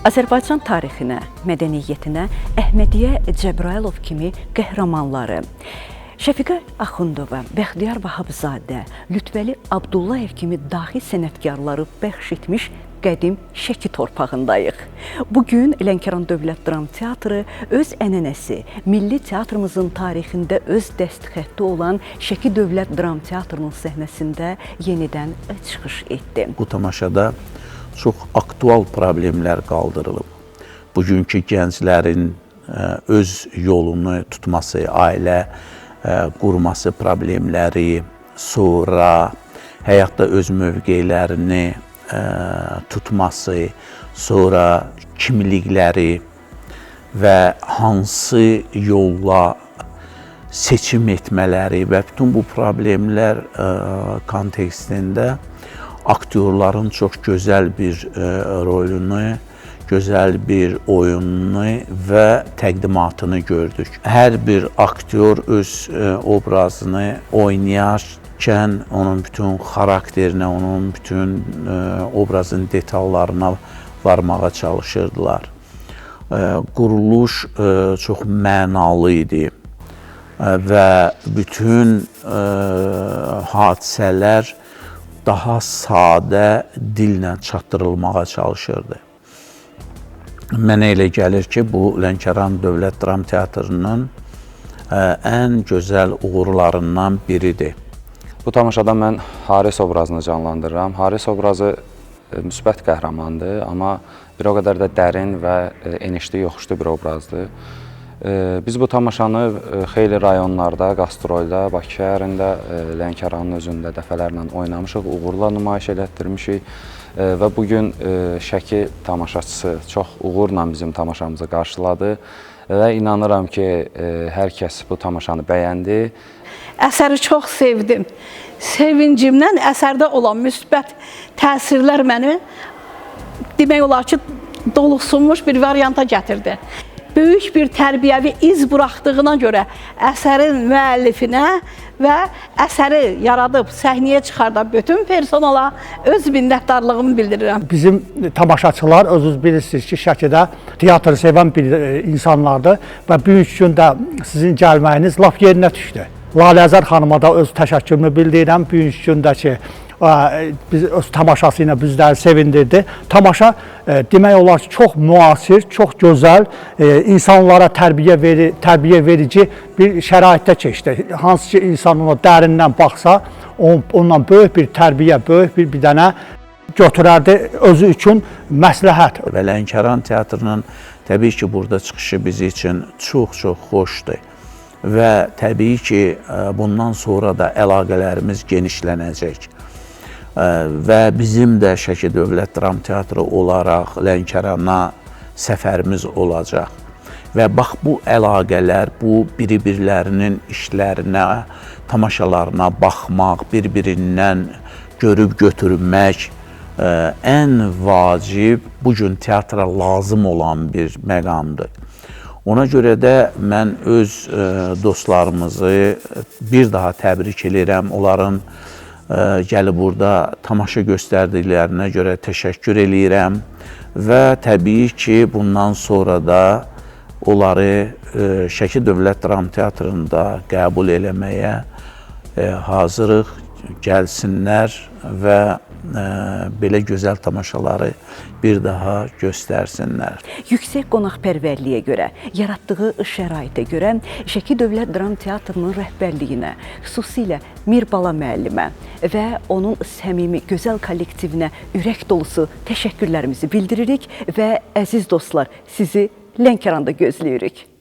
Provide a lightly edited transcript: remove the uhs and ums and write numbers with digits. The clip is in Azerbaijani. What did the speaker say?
Azərbaycan tarixinə, mədəniyyətinə Əhmədiyyə Cəbrayılov kimi qəhrəmanları, Şəfiqə Axundova, Bəxtiyar Vahabzadə, Lütfəli Abdullayev kimi dahi sənətkarları bəxş etmiş qədim Şəki torpağındayıq. Bugün Lənkəran Dövlət Dram Teatrı öz ənənəsi, milli teatrımızın tarixində öz dəstxətti olan Şəki Dövlət Dram Teatrının səhnəsində yenidən çıxış etdi. Bu tamaşada çox aktual problemlər qaldırılıb. Bugünkü gənclərin öz yolunu tutması, ailə qurması problemləri, sonra həyatda öz mövqelərini tutması, sonra kimlikləri və hansı yolla seçim etmələri və bütün bu problemlər kontekstində aktyorların çox gözəl bir rolunu, gözəl bir oyununu və təqdimatını gördük. Hər bir aktyor öz obrazını oynayarkən onun bütün xarakterinə, onun bütün obrazın detallarına varmağa çalışırdılar. Quruluş çox mənalı idi və bütün hadisələr daha sadə dillə çatdırılmağa çalışırdı. Mənə elə gəlir ki, bu Lənkəran Dövlət Dram Teatrının ən gözəl uğurlarından biridir. Bu tamaşada mən Haris obrazını canlandırıram. Haris obrazı müsbət qəhrəmandır, amma bir o qədər də dərin və enişli, yoxuşlu bir obrazdır. Biz bu tamaşanı xeyli rayonlarda, qastrolda, Bakı şəhərində, Lənkəranın özündə dəfələrlə oynamışıq, uğurla nümayiş elətdirmişik və bugün Şəki tamaşaçısı çox uğurla bizim tamaşamızı qarşıladı və inanıram ki, hər kəs bu tamaşanı bəyəndi. Əsəri çox sevdim. Sevincimdən əsərdə olan müsbət təsirlər məni demək olar ki, doluxsunmuş bir varianta gətirdi. Böyük bir tərbiyəvi iz buraxdığına görə əsərin müəllifinə və əsəri yaradıb səhnəyə çıxardan bütün personala öz minnətdarlığımı bildirirəm. Bizim tamaşaçılar özünüz bilirsiniz ki, Şəkidə teatrı sevən bir insanlardır və bugünkü gündə sizin gəlməyiniz lap yerinə düşdü. Laləzər xanıma da öz təşəkkürümü bildirirəm. Bugünkü gündə ki, biz öz tamaşası ilə bizləri sevindirdi. Tamaşa demək olar ki, çox müasir, çox gözəl, insanlara tərbiyə verici bir şəraitdə keçdi. Hansı ki, insan ona dərindən baxsa, ondan böyük bir tərbiyə, böyük bir dənə götürərdi özü üçün məsləhət. Və Lənkəran Teatrının təbii ki, burada çıxışı bizi üçün çox-çox xoşdur. Və təbii ki, bundan sonra da əlaqələrimiz genişlənəcək. Və bizim də Şəki Dövlət Dram Teatrı olaraq Lənkərana səfərimiz olacaq. Və bax, bu əlaqələr, bu bir-birlərinin işlərinə, tamaşalarına baxmaq, bir-birindən görüb götürmək ən vacib, bugün teatra lazım olan bir məqamdır. Ona görə də mən öz dostlarımızı bir daha təbrik edirəm. Onların gəlib burada tamaşa göstərdiklərinə görə təşəkkür edirəm və təbii ki, bundan sonra da onları Şəki Dövlət Dram Teatrında qəbul eləməyə hazırıq, gəlsinlər və belə gözəl tamaşaları bir daha göstərsinlər. Yüksək qonaqpərvərliyə görə, yaratdığı şəraitə görə Şəki Dövlət Dram Teatrının rəhbərliyinə, xüsusilə Mirbala müəllimə və onun səmimi, gözəl kollektivinə ürək dolusu təşəkkürlərimizi bildiririk və əziz dostlar, sizi Lənkəranda gözləyirik.